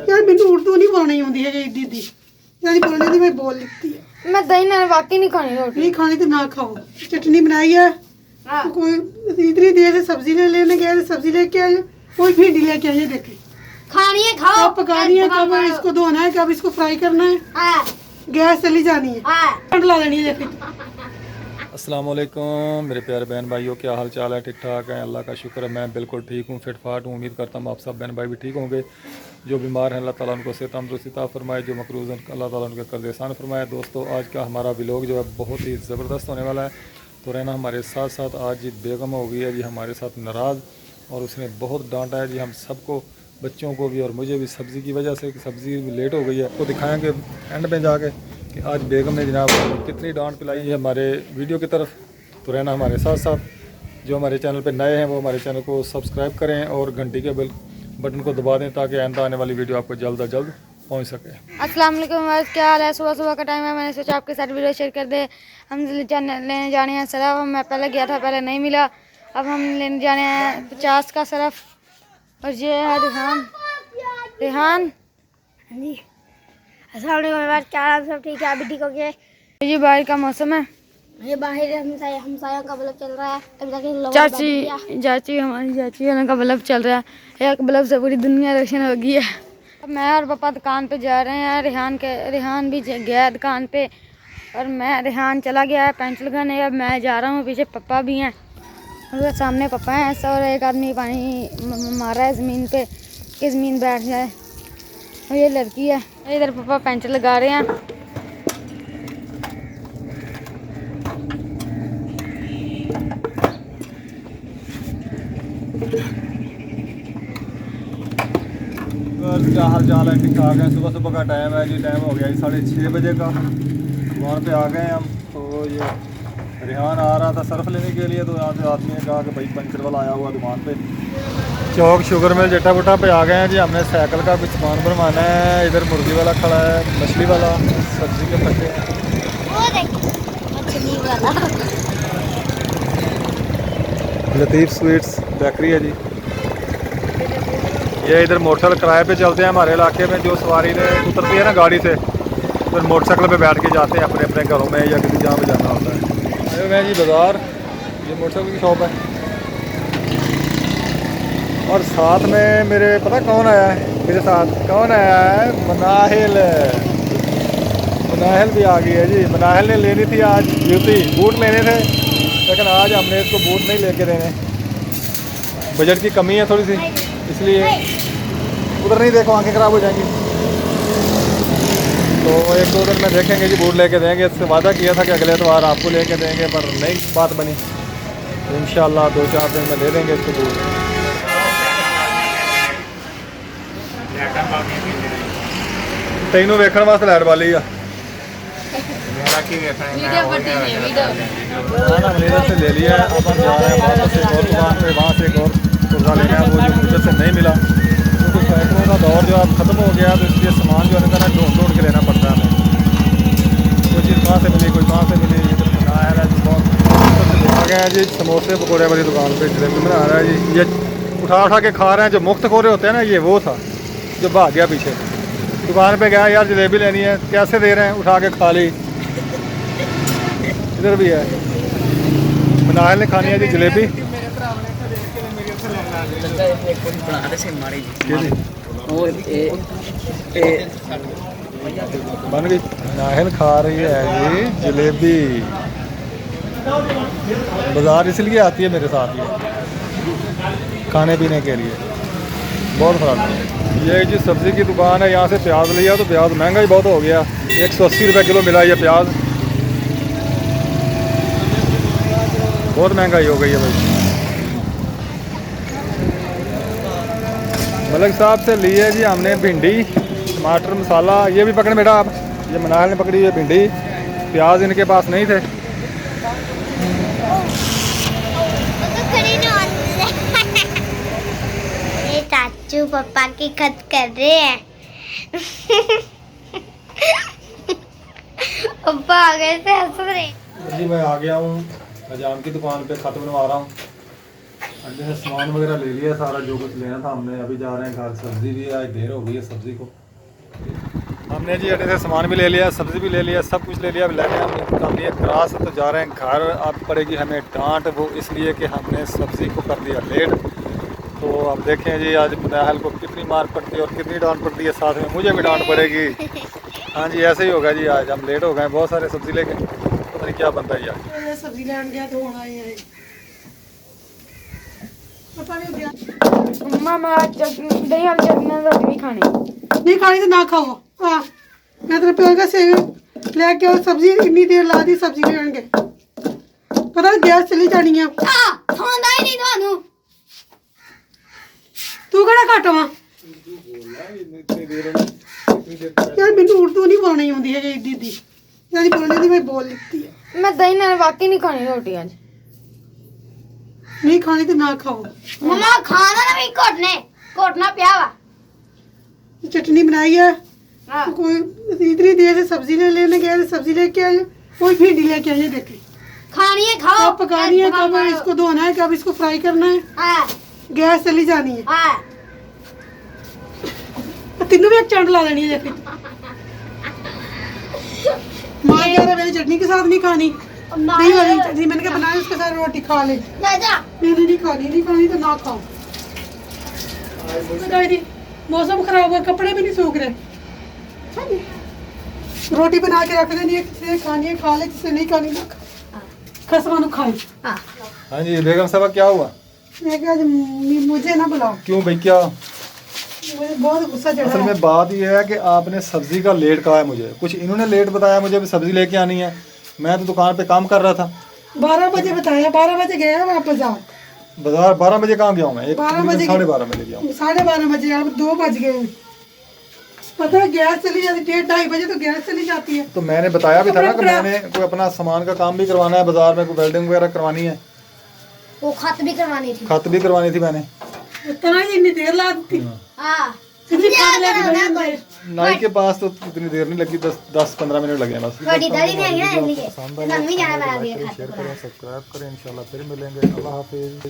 यार मैंने उर्दू नहीं बोलनी आती है दीदी, यानी बोलने दी मैं बोल लेती है। मैं दही नाल वाकई नहीं खानी रोटी। नहीं खानी तो ना खाओ। चटनी बनाई है तो कोई इतनी देर से सब्जी लेने गए तो सब्जी लेके आए, कोई भिंडी लेके आइए। देखे खानी है खाओ, कब पकानी है, कब इसको धोना है, कब इसको फ्राई करना है, गैस चली जानी है, ला लेनी है। अस्सलाम वालेकुम मेरे प्यारे बहन भाइयों, क्या हाल चाल है? ठीक ठाक है, अल्लाह का शुक्र है। मैं बिल्कुल ठीक हूँ, फिट फाट हूँ। उम्मीद करता हूँ आप सब बहन भाई भी ठीक होंगे। जो बीमार हैं अल्लाह ताला उनको सेहत तंदुरुस्ती अता फरमाए, जो मकरूज़ हैं अल्लाह ताला उनके कर्ज़ एहसान फरमाए। दोस्तों, आज का हमारा व्लॉग जो है बहुत ही ज़बरदस्त होने वाला है। तो रहना हमारे साथ साथ। आज जी बेगम हो गई है जी हमारे साथ नाराज़, और उसने बहुत डांटा है जी हम सबको, बच्चों को भी और मुझे भी, सब्ज़ी की वजह से कि सब्ज़ी भी लेट हो गई है। तो दिखाएँगे एंड में जाके कि आज बेगम ने जनाब कितनी डांट पिलाई है हमारे वीडियो की तरफ। तो रहना हमारे साथ साथ। जो हमारे चैनल पे नए हैं वो हमारे चैनल को सब्सक्राइब करें और घंटी के बटन को दबा दें ताकि आइंदा आने वाली वीडियो आपको जल्द अज जल्द पहुंच सके। अस्सलाम वालेकुम, क्या हाल है? सुबह सुबह का टाइम है, मैंने सोचा आपके साथ वीडियो शेयर कर दे। हम लेने जाने हैं सरफ। मैं पहले गया था, पहले नहीं मिला, अब हम लेने जाने हैं 50 का सरफ। और ये है रेहान जी। अस्सलाम वालेकुम, क्या हाल सब ठीक है? अभी ठीक हो गए? ये बाहर का मौसम है, ये बाहर हमसाया का बल्ब चल रहा है। चाची हमारी चाची का बल्ब चल रहा है, एक बल्ब से पूरी दुनिया रोशन हो गई है। अब मैं और पापा दुकान पे जा रहे हैं। रेहान भी गया है दुकान पे, और रेहान चला गया है पेंसिल लगाने। अब मैं जा रहा हूँ, पीछे पापा भी हैं, और सामने पापा हैं। और एक आदमी पानी मारा है ज़मीन पे कि ज़मीन बैठ जाए। और ये लड़की है, इधर पापा पेंसिल लगा रहे हैं। क्या हाल चाल है? ठीक ठाक है। सुबह सुबह का टाइम है जी, टाइम हो गया जी 6:30 बजे का। दुकान पे आ गए हैं हम। तो ये रेहान आ रहा था सर्फ लेने के लिए, तो यहाँ से आदमी ने कहा कि भाई पंचर वाला आया हुआ दुकान पे। चौक शुगर मिल जट्टा बुट्टा पे आ गए हैं जी। हमने साइकिल का भी सामान बनवाना है। इधर मुर्गी वाला खड़ा है, मछली वाला, सब्जी के पत्ते, लतीफ़ स्वीट्स बेकरी है जी। ये इधर मोटरसाइकिल किराए पे चलते हैं हमारे इलाके में। जो सवारी ने उतरती है ना गाड़ी से, फिर मोटरसाइकिल पे बैठ के जाते हैं अपने अपने घरों में या किसी जहाँ पे जाना होता है। मैं जी बाज़ार, ये मोटरसाइकिल की शॉप है। और साथ में मेरे पता कौन आया है मेरे साथ? कौन आया है? मनाहिल। मनाहिल भी आ गई है जी। मनाहिल ने लेनी थी आज जूती, बूट लेने थे, लेकिन आज हमने इसको बूट नहीं लेके देने। बजट की कमी है थोड़ी सी, इसलिए उधर नहीं देखो, आंखें ख़राब हो जाएंगी। तो एक दो दिन में देखेंगे जी, बूट लेके देंगे। इससे वादा किया था कि अगले एतवार आपको लेके देंगे, पर नहीं बात बनी। तो इंशाल्लाह 2-4 दिन में दे देंगे इसको बूट। तेनों वेखण वास्ते लाइट वाली आ मैनेजर से ले लिया है। अब हम जा रहे हैं वापस एक और दुकान पे, वहाँ से एक और कुर्ता लेना है, वो जो मुझे से नहीं मिला। क्योंकि साइकिलों का दौर जो अब ख़त्म हो गया, तो इसलिए सामान जो है ना ढूंढ के लेना पड़ता है हमें। कोई चीज़ कहाँ से मिली, कोई कहाँ से मिली। बनाया है जी, बहुत आ गए हैं जी समोसे पकौड़े वाली दुकान पे। जलेबी बना रहा है जी, ये उठा उठा के खा रहे हैं। जो मुफ्त खोरे होते हैं ना, ये वो था जो भाग गया पीछे। दुकान पे गया, यार जलेबी लेनी है, कैसे दे रहे हैं? उठा के खा ली। इधर भी है, मनाहिल ने खानी है जी जलेबी। बन गई। मनाहिल खा रही है जी जलेबी। बाज़ार इसलिए आती है मेरे साथ ये खाने पीने के लिए, बहुत ख़राब है। ये जी सब्ज़ी की दुकान है, यहाँ से प्याज लिया तो प्याज महंगा ही बहुत हो गया। 180 रुपये किलो मिला ये प्याज, बहुत महंगाई हो गई है भाई। मलिक साहब से लिए जी हमने भिंडी, टमाटर, मसाला। ये भी पकड़े बेटा आप, ये मनाहिल ने पकड़ी है भिंडी। प्याज इनके पास नहीं थे। ये चाचू पापा की खत कर रहे हैं। पापा आ गए थे, हंस रहे। जी मैं आ गया हूँ, अजाम की दुकान पे खत बनवा रहा हूँ। जैसे सामान वगैरह ले लिया सारा, जो कुछ लेना था हमने। अभी जा रहे हैं घर। सब्ज़ी भी आज देर हो गई है सब्ज़ी को। हमने जी अड्डे से सामान भी ले लिया, सब्ज़ी भी ले लिया, सब कुछ ले लिया। अब लेने हमने काम लिया क्रास, तो जा रहे हैं घर। अब पड़ेगी हमें डांट, वो इसलिए कि हमने सब्ज़ी को कर दिया लेट। तो अब देखें जी आज मुनाहल को कितनी मार पड़ती है और कितनी डांट पड़ती है, साथ में मुझे भी डांट पड़ेगी। हाँ जी ऐसे ही होगा जी। आज हम लेट हो गए, बहुत सारे सब्ज़ी लेके, पता नहीं क्या बनता है यार। सब्जी लेने गया तो होना ही है, पता नहीं गया। मम्मा मैं आज दही वाली चटनी और रोटी नहीं खानी। नहीं खानी तो ना खाओ। हाँ मैं तेरे प्यो का सेव लेके और सब्जी इतनी देर ला दी सब्जी लेने गए, पता गैस चली जानी है। खांदा ही नहीं थानू। तू केड़ा घट वा यार, मैनू उर्दू नहीं बोलनी आती है दीदी, यानी बोलने दी मैं बोल लेती है। मैं दही नाल वाकई नहीं खानी रोटी आज। नहीं खानी तो ना खाओ। मम्मा खाना ना भी घोटना पिया वा। चटनी बनाई है, तो कोई इतनी देर से सब्जी लेने गए, सब्जी लेके आए, कोई भिंडी लेके आए। देखे खानी है खाओ, कब पकानी है, कब इसको धोना है, कब इसको फ्राई करना है। हाँ गैस चली जानी है। हाँ तीनों भी एक चंड ला देनी है। देखे माँ कह रहा मेरी चटनी के साथ नहीं खानी, नहीं वाली चटनी मैंने कहा बनाई उसके साथ रोटी खा ले। नहीं खानी तो ना खाओ। मौसम खराब हुआ, कपड़े भी नहीं सूख रहे। रोटी बना के रख देनी है, किसी खानी है खा ले, किसी नहीं खानी ना खसमा खाए। हाँ जी बेगम साहब क्या हुआ? मैं कहा मुझे ना बुलाओ। क्यों भाई क्या? मुझे बहुत गुस्सा चढ़ा असल है। में बात यह है कि आपने सब्ज़ी का लेट कहा है मुझे, कुछ इन्होंने लेट बताया मुझे भी सब्ज़ी लेके आनी है। मैं तो दुकान पे काम कर रहा था। 12 बजे बताया, 12 बजे गया वापस आओ। बाजार 12 बजे कहाँ गया हूँ मैं? 12 बजे 12:30 बजे गया हूँ। 12:30 बजे, अब 2 बज गए। पता है गैस चली जाती 1:30 बजे, तो गैस चली जाती है। तो मैंने बताया भी था ना कि कपड़ा- मैंने कोई अपना सामान का काम भी करवाना है, बाजार में कोई वेल्डिंग वगैरह करवानी है, वो खत भी करवानी थी। खत भी करवानी थी मैंने। इतना ही इतनी देर ला दी। हाँ सीधी खाने लगी बड़ी अंदर। नाई के पास तो इतनी देर नहीं लगी, 10-15 मिनट लगे बस। बड़ी दादी ने आई ना इसलिए पसंद आए मम्मी जाना बना दिया शेयर करें, सब्सक्राइब करें। इंशाल्लाह फिर मिलेंगे। अल्लाह हाफिज़।